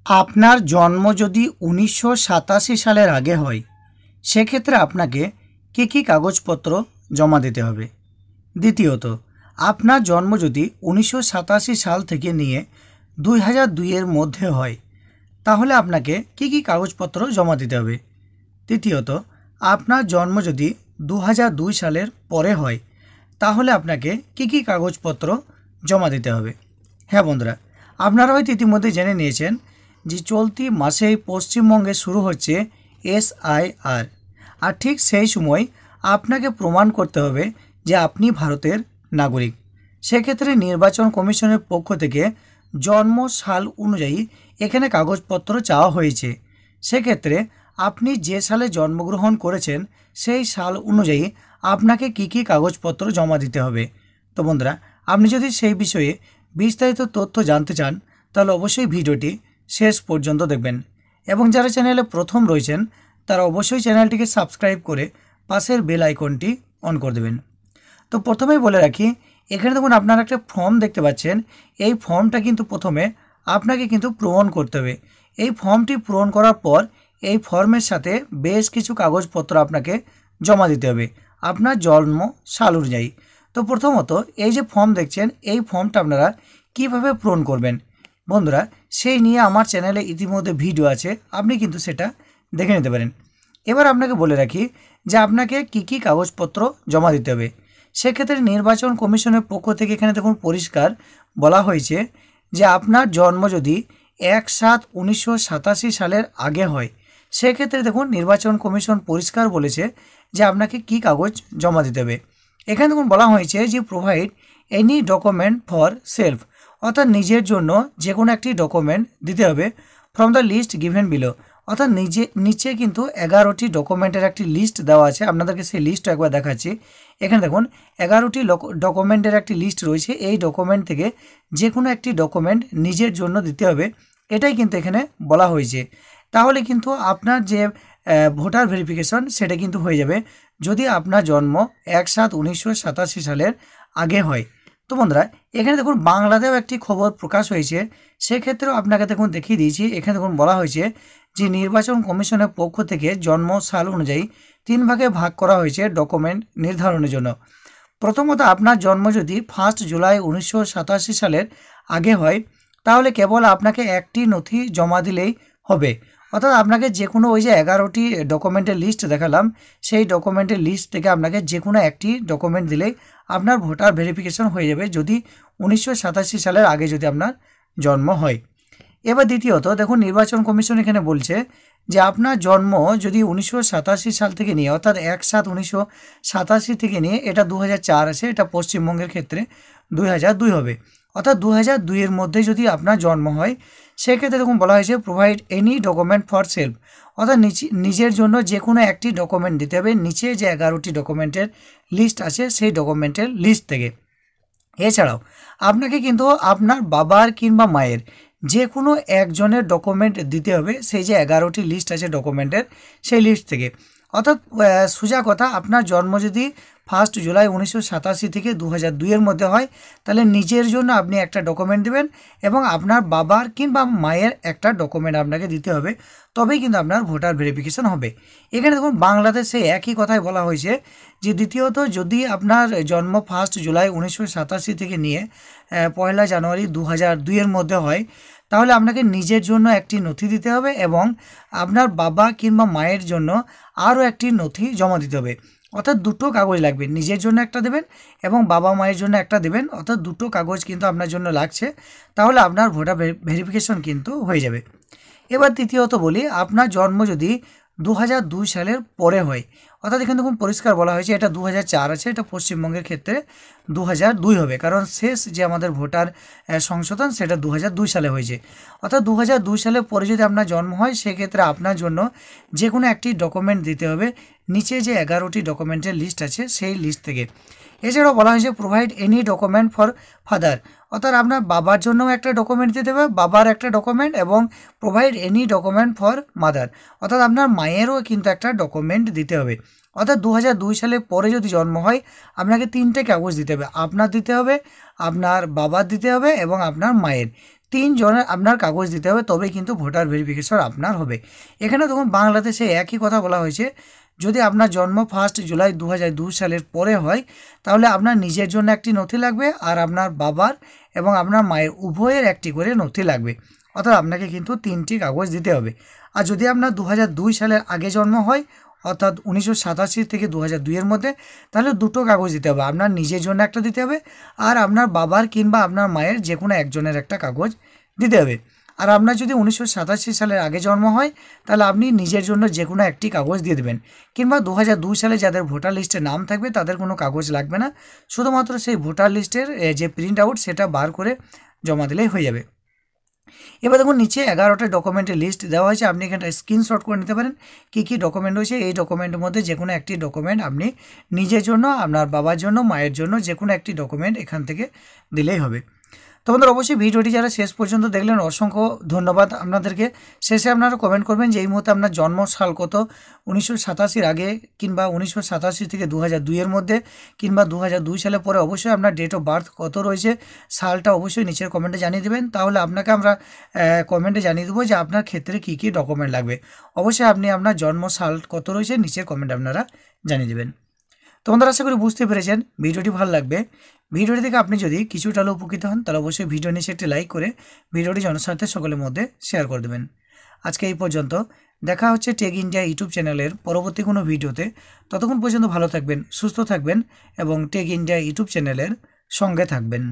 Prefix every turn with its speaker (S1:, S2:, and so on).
S1: আপনার জন্ম যদি ১৯৮৭ সালের আগে হয় সেক্ষেত্রে আপনাকে কী কী কাগজপত্র জমা দিতে হবে। দ্বিতীয়ত, আপনার জন্ম যদি ১৯৮৭ সাল থেকে নিয়ে ২০০২ এর মধ্যে হয় তাহলে আপনাকে কী কী কাগজপত্র জমা দিতে হবে। তৃতীয়ত, আপনার জন্ম যদি ২০০২ সালের পরে হয় তাহলে আপনাকে কী কী কাগজপত্র জমা দিতে হবে। হ্যাঁ বন্ধুরা, আপনারা হয়তো ইতিমধ্যে জেনে নিয়েছেন যে চলতি মাসেই পশ্চিমবঙ্গে শুরু হচ্ছে SIR, আর ঠিক সেই সময় আপনাকে প্রমাণ করতে হবে যে আপনি ভারতের নাগরিক। সেক্ষেত্রে নির্বাচন কমিশনের পক্ষ থেকে জন্ম সাল অনুযায়ী এখানে কাগজপত্র চাওয়া হয়েছে। সেক্ষেত্রে আপনি যে সালে জন্মগ্রহণ করেছেন সেই সাল অনুযায়ী আপনাকে কী কী কাগজপত্র জমা দিতে হবে। তো বন্ধুরা, আপনি যদি সেই বিষয়ে বিস্তারিত তথ্য জানতে চান তাহলে অবশ্যই ভিডিওটি শেষ পর্যন্ত দেখবেন, এবং যারা চ্যানেলে প্রথম রয়েছেন তারা অবশ্যই চ্যানেলটিকে সাবস্ক্রাইব করে পাশের বেল আইকনটি অন করে দেবেন। তো প্রথমেই বলে রাখি, এখানে দেখুন আপনারা একটা ফর্ম দেখতে পাচ্ছেন। এই ফর্মটা কিন্তু প্রথমে আপনাকে কিন্তু পূরণ করতে হবে। এই ফর্মটি পূরণ করার পর এই ফর্মের সাথে বেশ কিছু কাগজপত্র আপনাকে জমা দিতে হবে আপনার জন্ম সাল অনুযায়ী। তো প্রথমত এই যে ফর্ম দেখছেন, এই ফর্মটা আপনারা কিভাবে পূরণ করবেন বন্ধুরা, সেই নিয়ে আমার চ্যানেলে ইতিমধ্যে ভিডিও আছে, আপনি কিন্তু সেটা দেখে নিতে পারেন। এবার আপনাকে বলে রাখি যে আপনাকে কি কি কাগজপত্র জমা দিতে হবে। সেক্ষেত্রে নির্বাচন কমিশনের পক্ষ থেকে এখানে দেখুন পরিষ্কার বলা হয়েছে যে আপনার জন্ম যদি ১/৭/১৯৮৭ সালের আগে হয় সেক্ষেত্রে দেখুন নির্বাচন কমিশন পরিষ্কার বলেছে যে আপনাকে কি কাগজ জমা দিতে হবে। এখানে দেখুন বলা হয়েছে যে provide any document for self, অর্থাৎ নিজের জন্য যে কোনো একটি ডকুমেন্ট দিতে হবে from the list given below, অর্থাৎ নিচে কিন্তু 11টি ডকুমেন্টের একটি লিস্ট দেওয়া আছে। আপনাদেরকে সেই লিস্ট একবার দেখাচ্ছি। এখানে দেখুন 11টি ডকুমেন্টের একটি লিস্ট রয়েছে। এই ডকুমেন্ট থেকে যে কোনো একটি ডকুমেন্ট নিজের জন্য দিতে হবে, এটাই কিন্তু এখানে বলা হয়েছে। তাহলে কিন্তু আপনার যে ভোটার ভেরিফিকেশন সেটা কিন্তু হয়ে যাবে যদি আপনার জন্ম ১/৭/১৯৮৭ সালের আগে হয়। তো বন্ধুরা, এখানে দেখুন বাংলাতেও একটি খবর প্রকাশ হয়েছে, সেক্ষেত্রেও আপনাকে দেখুন দেখিয়ে দিয়েছি। এখানে দেখুন বলা হয়েছে যে নির্বাচন কমিশনের পক্ষ থেকে জন্ম সাল অনুযায়ী 3 ভাগে ভাগ করা হয়েছে ডকুমেন্ট নির্ধারণের জন্য। প্রথমত, আপনার জন্ম যদি 1 জুলাই 1987 সালের আগে হয় তাহলে কেবল আপনাকে একটি নথি জমা দিলেই হবে, অর্থাৎ আপনাকে যে কোনো ওই যে 11টি ডকুমেন্টের লিস্ট দেখালাম সেই ডকুমেন্টের লিস্ট থেকে আপনাকে যে কোনো একটি ডকুমেন্ট দিলেই আপনার ভোটার ভেরিফিকেশন হয়ে যাবে যদি 1987 সালের আগে যদি আপনার জন্ম হয়। এবার দ্বিতীয়ত দেখুন নির্বাচন কমিশন এখানে বলছে যে আপনার জন্ম যদি 1987 সাল থেকে নিয়ে, অর্থাৎ 1/7/1987 থেকে নিয়ে এটা 2004 আছে, এটা পশ্চিমবঙ্গের ক্ষেত্রে 2002 হবে, অর্থাৎ 2002 এর মধ্যে যদি আপনার জন্ম হয় সেক্ষেত্রে দেখুন বলা হয়েছে provide any document for self, অর্থাৎ নিজের জন্য যে কোনো একটি ডকুমেন্ট দিতে হবে নিচে যে 11টি ডকুমেন্টের লিস্ট আছে সেই ডকুমেন্টের লিস্ট থেকে। এছাড়াও আপনাকে কিন্তু আপনার বাবার কিংবা মায়ের যে কোনো একজনের ডকুমেন্ট দিতে হবে সেই যে 11টি লিস্ট আছে ডকুমেন্টের সেই লিস্ট থেকে। অর্থাৎ সোজা কথা, আপনার জন্ম যদি 1 জুলাই 1987 থেকে 2002 এর মধ্যে হয় তাহলে নিজের জন্য আপনি একটা ডকুমেন্ট দেবেন এবং আপনার বাবার কিংবা মায়ের একটা ডকুমেন্ট আপনাকে দিতে হবে, তবেই কিন্তু আপনার ভোটার ভেরিফিকেশন হবে। এখানে দেখুন বাংলাদেশে একই কথাই বলা হয়েছে যে দ্বিতীয়ত যদি আপনার জন্ম 1 জুলাই 1987 থেকে নিয়ে 1 জানুয়ারি 2002 এর মধ্যে হয় তাহলে আপনাকে নিজের জন্য একটি নথি দিতে হবে এবং আপনার বাবা কিংবা মায়ের জন্য আরও একটি নথি জমা দিতে হবে, অর্থাৎ দুটো কাগজ লাগবে, নিজের জন্য একটা দেবেন এবং বাবা মায়ের জন্য একটা দেবেন, অর্থাৎ দুটো কাগজ কিন্তু আপনার জন্য লাগছে, তাহলে আপনার ভোটার ভেরিফিকেশন কিন্তু হয়ে যাবে। এবার তৃতীয়ত বলি, আপনার জন্ম যদি 2002 সালের পরে হয়, অর্থাৎ এখানে দেখুন পরিষ্কার বলা হয়েছে এটা 2004 আছে, এটা পশ্চিমবঙ্গের ক্ষেত্রে 2002 হবে, কারণ শেষ যে আমাদের ভোটার সংশোধন সেটা 2002 সালে হয়েছে। অর্থাৎ 2002 সালের পরে যদি আপনার জন্ম হয় সেক্ষেত্রে আপনার জন্য যে কোনো একটি ডকুমেন্ট দিতে হবে নিচে যে 11টি ডকুমেন্টের লিস্ট আছে সেই লিস্ট থেকে। এছাড়াও বলা হয়েছে provide any document for father, অর্থাৎ আপনার বাবার জন্যও একটা ডকুমেন্ট দিতে হবে, বাবার একটা ডকুমেন্ট, এবং provide any document for mother, অর্থাৎ আপনার মায়েরও কিন্তু একটা ডকুমেন্ট দিতে হবে। অর্থাৎ 2002 সালের পরে যদি জন্ম হয় আপনাকে 3টে কাগজ দিতে হবে, আপনার দিতে হবে, আপনার বাবার দিতে হবে এবং আপনার মায়ের 3 জনের আপনার কাগজ দিতে হবে, তবেই কিন্তু ভোটার ভেরিফিকেশন আপনার হবে। এখানে দেখুন বাংলাদেশে একই কথা বলা হয়েছে, যদি আপনার জন্ম 1 জুলাই 2002 সালের পরে হয় তাহলে আপনার নিজের জন্য একটি নথি লাগবে, আর আপনার বাবার এবং আপনার মায়ের উভয়ের একটি করে নথি লাগবে। অর্থাৎ আপনাকে কিন্তু 3টি কাগজ দিতে হবে। আর যদি আপনার 2002 সালের আগে জন্ম হয়, অর্থাৎ 1987 থেকে 2002 এর মধ্যে, তাহলে 2টো কাগজ দিতে হবে। আপনার নিজের জন্য একটা দিতে হবে, আর আপনার বাবার কিংবা আপনার মায়ের যে কোনো একজনের একটা কাগজ দিতে হবে। আর আপনার যদি 1987 সালের আগে জন্ম হয় তাহলে আপনি নিজের জন্য যে কোনো একটি কাগজ দিয়ে দেবেন, কিংবা 2002 সালে যাদের ভোটার লিস্টে নাম থাকবে তাদের কোনো কাগজ লাগবে না, শুধুমাত্র সেই ভোটার লিস্টের যে প্রিন্ট আউট সেটা বার করে জমা দিলেই হয়ে যাবে। এবার দেখুন নিচে 11টা ডকুমেন্টের লিস্ট দেওয়া হয়েছে, আপনি এখানটা স্ক্রিনশট করে নিতে পারেন কী কী ডকুমেন্ট রয়েছে। এই ডকুমেন্টের মধ্যে যে কোনো একটি ডকুমেন্ট আপনি নিজের জন্য, আপনার বাবার জন্য, মায়ের জন্য যে কোনো একটি ডকুমেন্ট এখান থেকে দিলেই হবে। তো বন্ধুরা অবশ্যই ভিডিওটি যারা শেষ পর্যন্ত দেখলেন অসংখ্য ধন্যবাদ আপনাদেরকে। শেষে আপনারা কমেন্ট করবেন যে এই মুহূর্তে আপনার জন্ম সাল কত, 1987 আগে কিংবা 1987 থেকে 2002 এর মধ্যে, কিংবা 2002 সালের পরে অবশ্যই আপনার ডেট অফ বার্থ কত রয়েছে, সালটা অবশ্যই নিচের কমেন্টে জানিয়ে দেবেন। তাহলে আপনাকে আমরা কমেন্টে জানিয়ে দেবো যে আপনার ক্ষেত্রে কী কী ডকুমেন্ট লাগবে। অবশ্যই আপনি আপনার জন্ম সাল কত রয়েছে নিচের কমেন্টে আপনারা জানিয়ে দেবেন। তো বন্ধুরা আশা করি বুঝতে পেরেছেন, ভিডিওটি ভালো লাগবে। ভিডিওটি থেকে আপনি যদি কিছুটা হলেও উপকৃত হন তাহলে অবশ্যই ভিডিও নিচে একটি লাইক করে ভিডিওটি জনস্বার্থে সকলের মধ্যে শেয়ার করে দেবেন। আজকে এই পর্যন্ত, দেখা হচ্ছে টেক ইন্ডিয়া ইউটিউব চ্যানেলের পরবর্তী কোনো ভিডিওতে। ততক্ষণ পর্যন্ত ভালো থাকবেন, সুস্থ থাকবেন এবং টেক ইন্ডিয়া ইউটিউব চ্যানেলের সঙ্গে থাকবেন।